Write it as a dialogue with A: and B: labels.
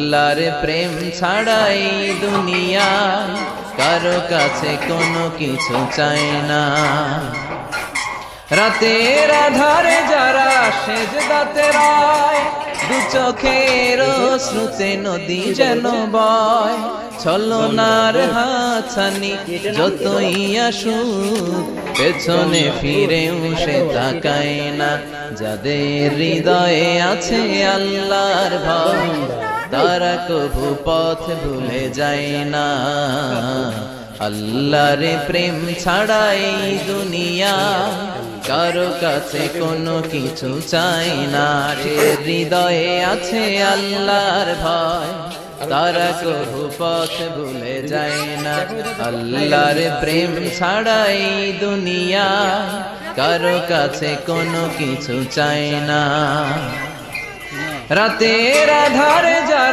A: আল্লাহর প্রেম ছাড়াই দুনিয়ায় কারো কাছে কোনো কিছু চাই না। রাতের আধারে যারা সেজদাতে রায়, দু চোখের শ্রুতে নদী যেন বয়। ছলনার হাতছানি যতই আসুক, পেছনে ফিরেও সে তাকায় না। যাদের হৃদয়ে আছে আল্লাহর ভয়, তারা কবু পথ ভুলে যায় না। আল্লাহর প্রেম ছাড়াই দুনিয়া কারো কাছে কোনো কিছু চাই না। হৃদয়ে আছে আল্লাহর ভয়, তারা কবু পথ ভুলে যায় না। আল্লাহর প্রেম ছাড়াই দুনিয়া কারো কাছে কোনো কিছু চাই না। রাতের আধারে যারা